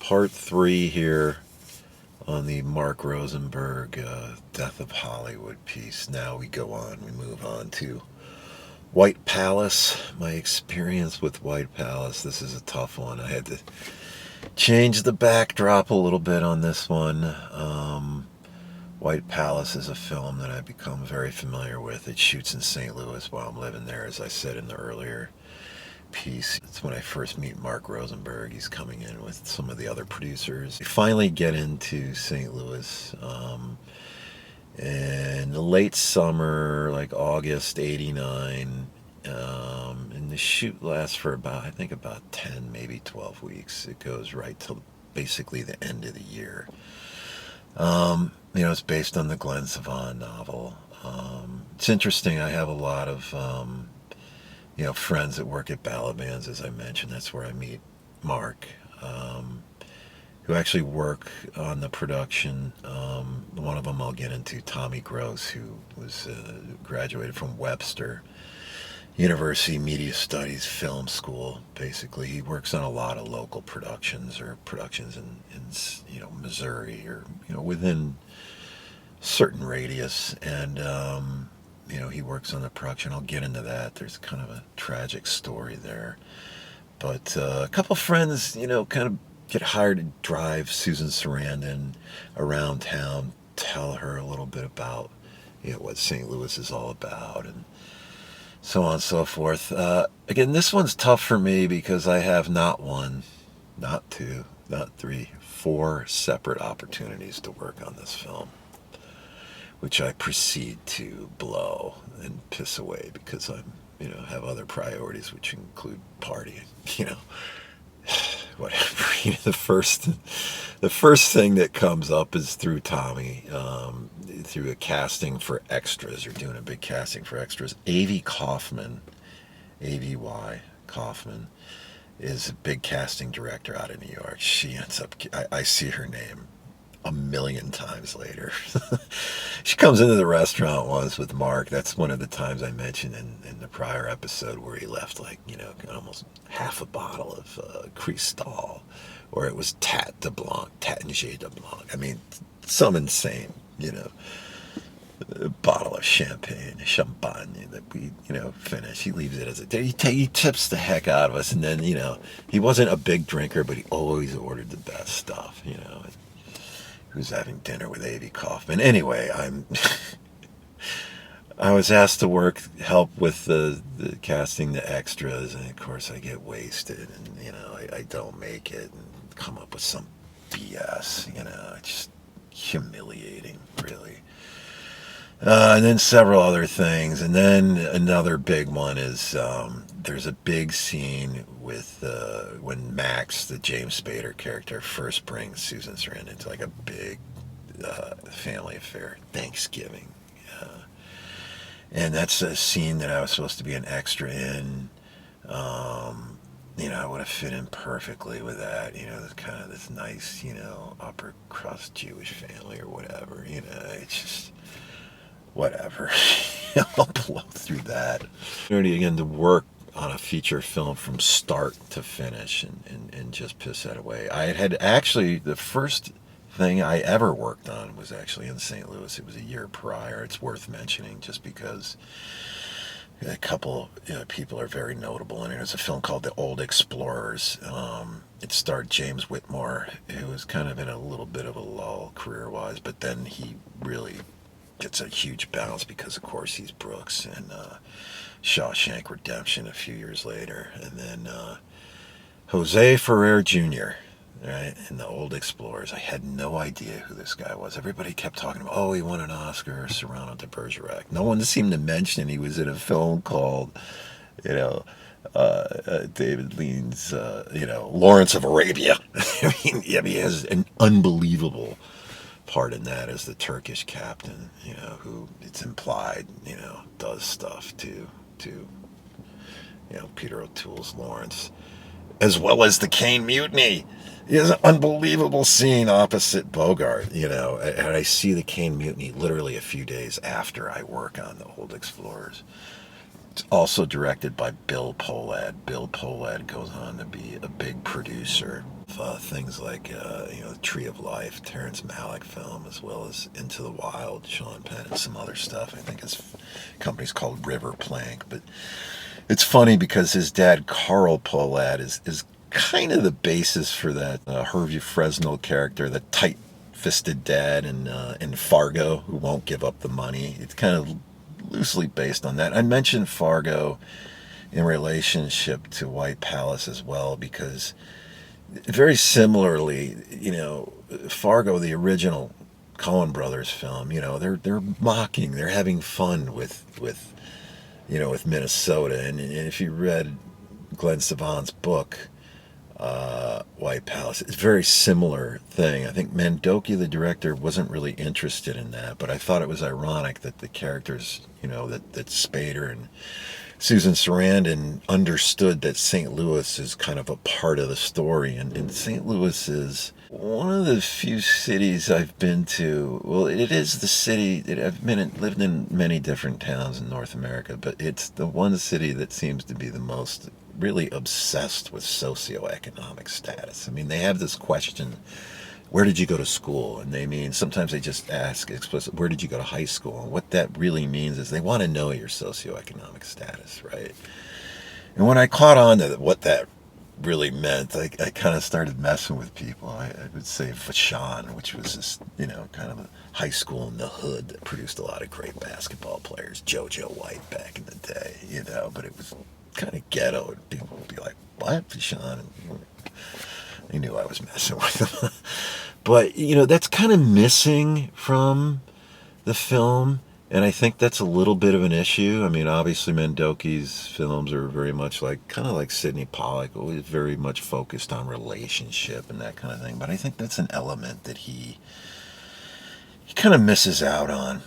part 3 here on the Mark Rosenberg Death of Hollywood piece. Now we move on to White Palace. My experience with White Palace. This is a tough one. I had to change the backdrop a little bit on this one. White Palace is a film that I've become very familiar with. It shoots in St. Louis while I'm living there, as I said in the earlier piece. It's when I first meet Mark Rosenberg. He's coming in with some of the other producers. We finally get into St. Louis in the late summer, like August '89. And the shoot lasts for about 10, maybe 12 weeks. It goes right till basically the end of the year. It's based on the Glenn Savon novel. It's interesting. I have a lot of friends that work at ballad bands, as I mentioned. That's where I meet Mark, who actually work on the production. One of them I'll get into, Tommy Gross, who was graduated from Webster University Media Studies Film School. Basically, he works on a lot of local productions or productions in Missouri or within certain radius, and he works on the production. I'll get into that. There's kind of a tragic story there. But a couple friends, kind of get hired to drive Susan Sarandon around town, tell her a little bit about what St. Louis is all about, and so on and so forth. Again, this one's tough for me because I have not one, not two, not three, 4 separate opportunities to work on this film, which I proceed to blow and piss away because I'm, have other priorities, which include partying, whatever. The first thing that comes up is through Tommy, through a casting for extras, or doing a big casting for extras. Avy Kaufman, A-V-Y, Kaufman, is a big casting director out of New York. She ends up, I see her name a million times later. She comes into the restaurant once with Mark. That's one of the times I mentioned in the prior episode where he left almost half a bottle of Cristal, or it was Tat de Blanc, Tatangier de Blanc. I mean, some insane, bottle of champagne that we, finish. He leaves it as he tips the heck out of us, and then, he wasn't a big drinker, but he always ordered the best stuff, Who's having dinner with Avy Kaufman. Anyway, I was asked to help with the casting the extras, and of course I get wasted, and I don't make it, and come up with some BS. It's just humiliating, really. And then several other things, and then another big one is there's a big scene with when Max, the James Spader character, first brings Susan Sarandon to a big family affair, Thanksgiving, and that's a scene that I was supposed to be an extra in. I would have fit in perfectly with that. Kind of this nice, upper crust Jewish family or whatever. It's just whatever. I'll blow through that. Again, to work on a feature film from start to finish and just piss that away. I had actually, the first thing I ever worked on was actually in St. Louis. It was a year prior. It's worth mentioning just because a couple people are very notable in it. It was a film called The Old Explorers. It starred James Whitmore, who was kind of in a little bit of a lull career-wise, but then he really gets a huge bounce because, of course, he's Brooks and Shawshank Redemption a few years later. And then Jose Ferrer Jr., right, in The Old Explorers. I had no idea who this guy was. Everybody kept talking about, he won an Oscar, Cyrano de Bergerac. No one seemed to mention he was in a film called, David Lean's, Lawrence of Arabia. He has an unbelievable part in that as the Turkish captain, who it's implied, does stuff to Peter O'Toole's Lawrence, as well as the Caine Mutiny. He has an unbelievable scene opposite Bogart, and I see the Caine Mutiny literally a few days after I work on The Old Explorers. It's also directed by Bill Pohlad. Bill Pohlad goes on to be a big producer things like Tree of Life, Terrence Malick film, as well as Into the Wild, Sean Penn, and some other stuff. I think his company's called River Plank. But it's funny because his dad, Carl Pohlad, is kind of the basis for that Hervey Fresnel character, the tight-fisted dad in Fargo who won't give up the money. It's kind of loosely based on that. I mentioned Fargo in relationship to White Palace as well because very similarly, Fargo, the original Coen Brothers film, they're mocking, they're having fun with Minnesota, and if you read Glenn Savant's book, White Palace, it's a very similar thing. I think Mandoki, the director, wasn't really interested in that, but I thought it was ironic that the characters, that Spader and Susan Sarandon understood that St. Louis is kind of a part of the story, and St. Louis is one of the few cities I've been to. Well, it is the city that lived in many different towns in North America, but it's the one city that seems to be the most really obsessed with socioeconomic status. I mean, they have this question, where did you go to school? And sometimes they just ask explicit, where did you go to high school? And what that really means is they want to know your socioeconomic status, right? And when I caught on to what that really meant, I kind of started messing with people. I would say Vashon, which was this, kind of a high school in the hood that produced a lot of great basketball players, JoJo White back in the day, but it was kind of ghetto. And people would be like, what, Vashon? And they knew I was messing with them. But, that's kind of missing from the film. And I think that's a little bit of an issue. I mean, obviously, Mandoki's films are very much kind of like Sidney Pollack, always very much focused on relationship and that kind of thing. But I think that's an element that he kind of misses out on.